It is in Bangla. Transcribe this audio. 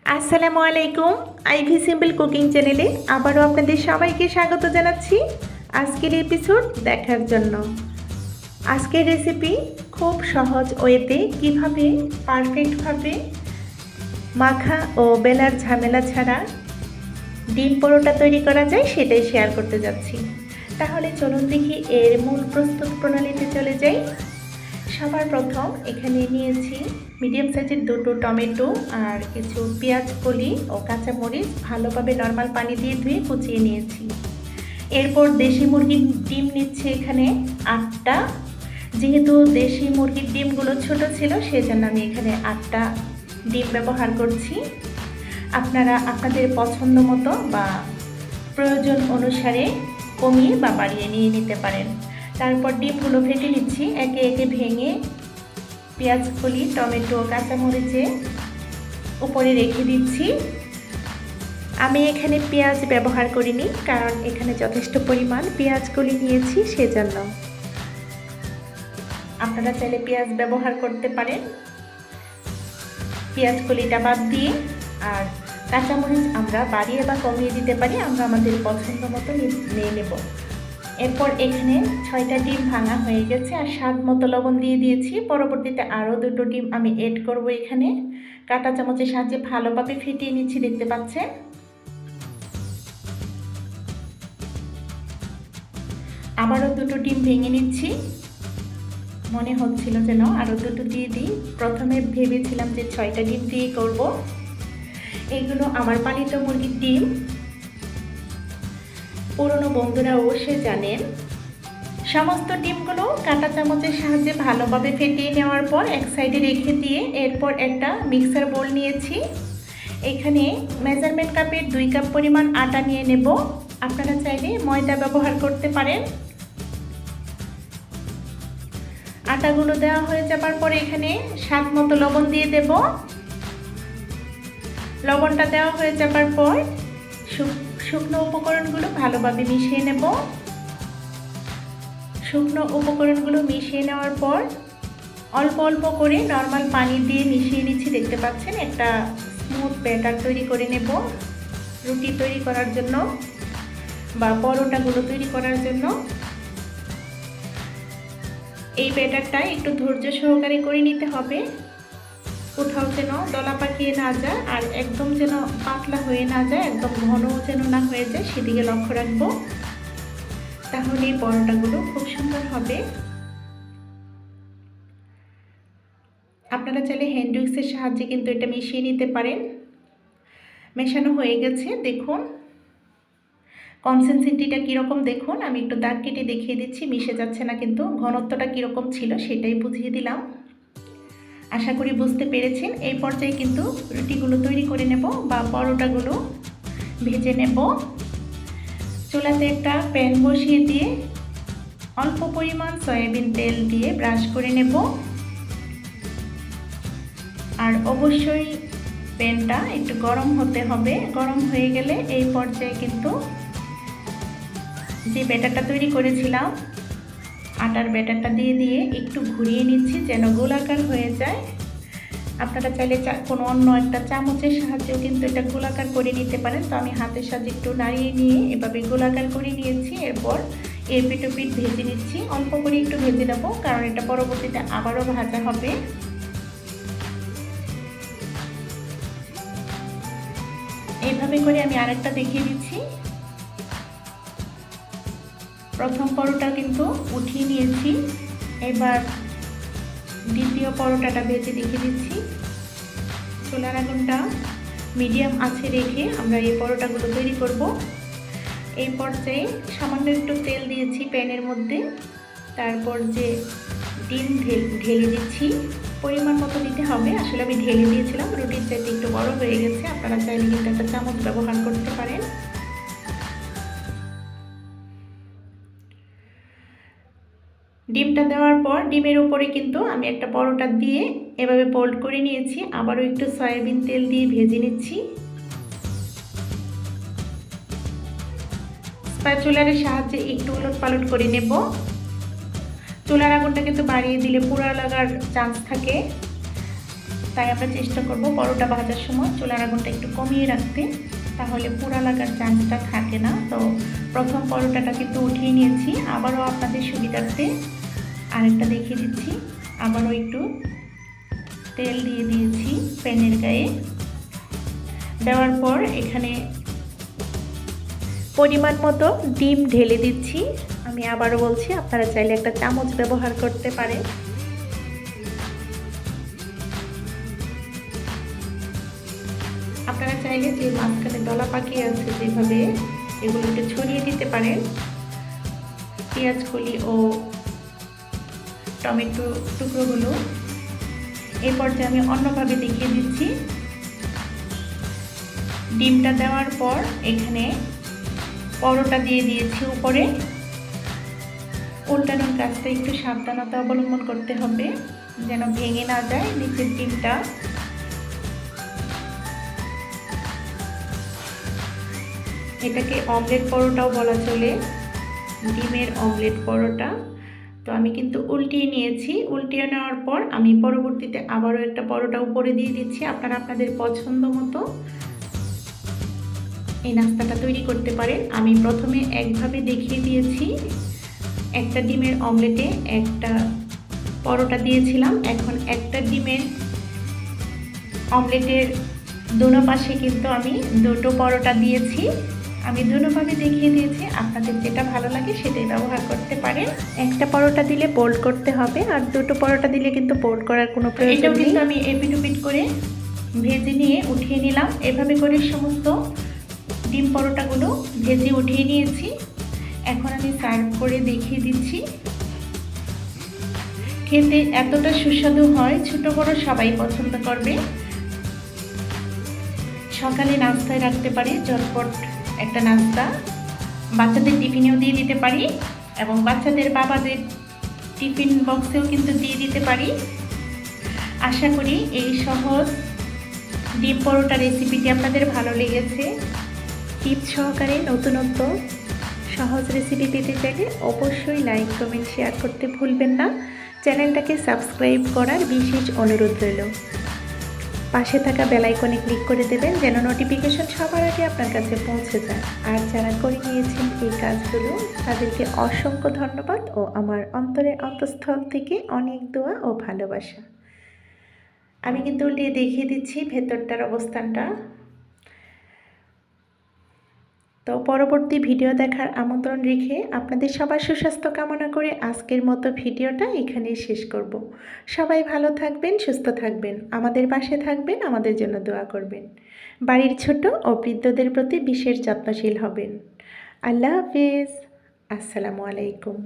আসসালামু আলাইকুম। আইভি সিম্পল কুকিং চ্যানেলে আবারও আপনাদের সবাইকে স্বাগত জানাচ্ছি আজকের এপিসোড দেখার জন্য। আজকের রেসিপি খুব সহজ ওয়েতে কিভাবে পারফেক্টভাবে মাখা ও বেলার ঝামেলা ছাড়া ডিম পরোটা তৈরি করা যায় সেটাই শেয়ার করতে যাচ্ছি। তাহলে চলুন দেখি এর মূল প্রস্তুত প্রণালীতে চলে যাই। সবার প্রথম এখানে নিয়েছি মিডিয়াম সাইজের দুটো টমেটো আর কিছু পেঁয়াজ কলি ও কাঁচামরিচ ভালোভাবে নর্মাল পানি দিয়ে ধুয়ে কুচিয়ে নিয়েছি। এরপর দেশি মুরগির ডিম নিচ্ছে এখানে 8টা। যেহেতু দেশি মুরগির ডিমগুলো ছোট ছিল সেজন্য আমি এখানে 8টা ডিম ব্যবহার করছি। আপনারা আপনাদের পছন্দ মতো বা প্রয়োজন অনুসারে কমিয়ে বা বাড়িয়ে নিয়ে নিতে পারেন। তারপর ডিমগুলো ফেটে নিচ্ছি একে একে ভেঙে পেঁয়াজ কলি টমেটো কাঁচামরিচে উপরে রেখে দিচ্ছি। আমি এখানে পেঁয়াজ ব্যবহার করিনি কারণ এখানে যথেষ্ট পরিমাণ পেঁয়াজ কলি নিয়েছি সেজন্য। আপনারা চাইলে পেঁয়াজ ব্যবহার করতে পারেন পেঁয়াজ কলিটা বাদ দিয়ে। আর কাঁচামরিচ আমরা বাড়িয়ে বা কমিয়ে দিতে পারি, আমরা আমাদের পছন্দ মতো নিয়ে নেব। এরপর এখানে 6টা ডিম ভাঙা হয়ে গেছে আর স্বাদ মতো লবণ দিয়ে দিয়েছি। পরবর্তীতে আরও 2টো ডিম আমি এড করব এখানে। কাঁটা চামচের সাহায্যে ভালোভাবে ফেটিয়ে নিচ্ছি, দেখতে পাচ্ছেন। আবারও 2টো ডিম ভেঙে নিচ্ছি। মনে হচ্ছিল যেন আরও 2টো দিয়ে দিই, প্রথমে ভেবেছিলাম যে 6টা ডিম দিয়ে করব। এগুলো আমার পালিত মুরগির ডিম। পুরনো বন্ধুরা অবশ্যই জানেন। সমস্ত ডিমগুলো কাঁটা চামচের সাহায্যে ভালোভাবে ফেটিয়ে নেওয়ার পর এক সাইডে রেখে দিয়ে এরপর একটা মিক্সার বোল নিয়েছি। এখানে মেজারমেন্ট কাপের 2 কাপ পরিমাণ আটা নিয়ে নেব। আপনারা চাইলে ময়দা ব্যবহার করতে পারেন। আটাগুলো দেওয়া হয়ে যাবার পরে এখানে স্বাদ মতো লবণ দিয়ে দেব। লবণটা দেওয়া হয়ে যাবার পর শুকনো উপকরণগুলো ভালোভাবে মিশিয়ে নেব। শুকনো উপকরণগুলো মিশিয়ে নেওয়ার পর অল্প অল্প করে নর্মাল পানি দিয়ে মিশিয়ে নিচ্ছি, দেখতে পাচ্ছেন। একটা স্মুথ ব্যাটার তৈরি করে নেব রুটি তৈরি করার জন্য বা পরোটাগুলো তৈরি করার জন্য। এই ব্যাটারটা একটু ধৈর্য সহকারে করে নিতে হবে, কোথাও যেন দলা পাকিয়ে না যায় আর একদম যেন পাতলা হয়ে না যায়, একদম ঘনও যেন না হয়ে যায়, সেদিকে লক্ষ্য রাখবো। তাহলে এই পরোটাগুলো খুব সুন্দর হবে। আপনারা চাইলে হ্যান্ড উইক্সের সাহায্যে কিন্তু এটা মিশিয়ে নিতে পারেন। মেশানো হয়ে গেছে, দেখুন কনসিস্টেন্সিটা কীরকম দেখুন। আমি একটু দাগ কেটে দেখিয়ে দিচ্ছি, মিশে যাচ্ছে না কিন্তু। ঘনত্বটা কীরকম ছিল সেটাই বুঝিয়ে দিলাম। আশা করি বুঝতে পেরেছেন। এই পর্যায়ে কিন্তু রুটিগুলো তৈরি করে নেব বা পরোটাগুলো ভেজে নেব। চুলাতে একটা প্যান বসিয়ে দিয়ে অল্প পরিমাণ সয়াবিন তেল দিয়ে ব্রাশ করে নেব। আর অবশ্যই প্যানটা একটু গরম হতে হবে। গরম হয়ে গেলে এই পর্যায়ে কিন্তু যে ব্যাটারটা তৈরি করেছিলাম আটার ব্যাটারটা দিয়ে একটু ঘুরিয়ে নিচ্ছি যেন গোলাকার হয়ে যায়। আপনারা চাইলে কোনো অন্য একটা চামচের সাহায্যেও কিন্তু এটা গোলাকার করে নিতে পারেন। তো আমি হাতের সাহায্যে একটু নাড়িয়ে নিয়ে এভাবে গোলাকার করে নিয়েছি। এরপর এপিঠ ওপিঠ ভেজে নিচ্ছি, অল্প করে একটু ভেজে নেবো কারণ এটা পরবর্তীতে আবারও ভাজা হবে। এইভাবে করে আমি আরেকটা দেখিয়ে দিচ্ছি। প্রথম পরোটা কিন্তু উঠিয়ে নিয়েছি, এবার দ্বিতীয় পরোটাটা ভেজে দেখিয়ে দিচ্ছি। চুলার আগুনটা মিডিয়াম আঁচে রেখে আমরা এই পরোটাগুলো তৈরি করব। এই পর্যায়ে সামান্য একটু তেল দিয়েছি প্যানের মধ্যে, তারপর যে ডিম ঢেলে দিচ্ছি। পরিমাণ মতো দিতে হবে, আসলে আমি ঢেলে দিয়েছিলাম, রুটির চাইতে একটু বড় হয়ে গেছে। আপনারা চাইলে কিন্তু একটা চামচ ব্যবহার করতে পারেন। ডিমটা দেওয়ার পর ডিমের উপরে কিন্তু আমি একটা পরোটা দিয়ে এভাবে ফোল্ড করে নিয়েছি। আবারও একটু সয়াবিন তেল দিয়ে ভেজে নিচ্ছি। স্প্যাচুলারের সাহায্যে একটু উলটপালট করে নেব। চুলার আগুনটা কিন্তু বাড়িয়ে দিলে পোড়া লাগার চান্স থাকে। তাই আমরা চেষ্টা করব পরোটা ভাজার সময় চুলার আগুনটা একটু কমিয়ে রাখতে, তাহলে পোড়া লাগার চান্সটা থাকে না। তো প্রথম পরোটাটা কিন্তু উঠিয়ে নিয়েছি। আবারও আপনাদের সুবিধার্থে আরেকটা দেখিয়ে দিচ্ছি। আবারও একটু তেল দিয়ে দিয়েছি প্যানের গায়ে। দেওয়ার পর এখানে পরিমাণ মতো ডিম ঢেলে দিচ্ছি। আমি আবারও বলছি, আপনারা চাইলে একটা চামচ ব্যবহার করতে পারেন। আপনারা চাইলে যে মাঝখানে দলা পাকিয়ে আছে যেভাবে, এগুলোকে ছড়িয়ে দিতে পারেন। পেঁয়াজ কলি ও টমেটো টুকরোগুলো এই পর্যায়ে আমি অন্যভাবে দেখিয়ে দিচ্ছি। ডিমটা দেওয়ার পর এখানে পরোটা দিয়ে দিয়েছি উপরে। উল্টানোর কাজটা একটু সাবধানতা অবলম্বন করতে হবে যেন ভেঙে না যায় নিচের ডিমটা। এটাকে অমলেট পরোটাও বলা চলে, ডিমের অমলেট পরোটা। তো আমি কিন্তু উল্টিয়ে নিয়েছি। উল্টিয়ে নেওয়ার পর আমি পরবর্তীতে আবারও একটা পরোটা উপরে দিয়ে দিচ্ছি। আপনারা আপনাদের পছন্দ মতো এই নাস্তাটা তৈরি করতে পারেন। আমি প্রথমে একভাবে দেখিয়ে দিয়েছি, একটা ডিমের অমলেটে একটা পরোটা দিয়েছিলাম। এখন একটা ডিমের অমলেটের দুনো পাশে কিন্তু আমি দুটো পরোটা দিয়েছি। আমি দুটোভাবে দেখিয়ে দিয়েছি, আপনাদের যেটা ভালো লাগে সেটাই ব্যবহার করতে পারেন। একটা পরোটা দিলে বোল্ড করতে হবে, আর দুটো পরোটা দিলে কিন্তু বোল্ড করার কোনো প্রয়োজন নেই। এটাও কিন্তু আমি এপিট ওপিট করে ভেজে নিয়ে উঠিয়ে নিলাম। এভাবে করে সমস্ত ডিম পরোটাগুলো ভেজে উঠিয়ে নিয়েছি। এখন আমি সার্ভ করে দেখিয়ে দিচ্ছি। খেতে এতটা সুস্বাদু হয়, ছোট বড় সবাই পছন্দ করবে। সকালে নাস্তায় রাখতে পারি, ঝটপট একটা নাস্তা। বাচ্চাদের টিফিনেও দিয়ে দিতে পারি এবং বাচ্চাদের বাবাদের টিফিন বক্সেও কিন্তু দিয়ে দিতে পারি। আশা করি এই সহজ ডিম পরোটা রেসিপিটি আপনাদের ভালো লেগেছে। টিপস সহকারে নতুনত্ব সহজ রেসিপি পেতে চাইলে অবশ্যই লাইক কমেন্ট শেয়ার করতে ভুলবেন না। চ্যানেলটাকে সাবস্ক্রাইব করার বিশেষ অনুরোধ রইল। পাশে থাকা বেল আইকনে ক্লিক করে দেবেন যেন নোটিফিকেশন সবার আগে আপনার কাছে পৌঁছে যায়। আর যারা করে নিয়েছেন এই কাজগুলো তাদেরকে অসংখ্য ধন্যবাদ ও আমার অন্তরের অন্তঃস্থল থেকে অনেক দোয়া ও ভালোবাসা। আমি কিন্তু উল্টে দেখিয়ে দিচ্ছি ভেতরটার অবস্থানটা। তো পরবর্তী ভিডিও দেখার আমন্ত্রণ রেখে আপনাদের সবার সুস্বাস্থ্য কামনা করে আজকের মতো ভিডিওটা এখানেই শেষ করব। সবাই ভালো থাকবেন, সুস্থ থাকবেন, আমাদের পাশে থাকবেন, আমাদের জন্য দোয়া করবেন। বাড়ির ছোট ও বৃদ্ধদের প্রতি বিশেষ যত্নশীল হবেন। আল্লাহ হাফেজ। আসসালামু আলাইকুম।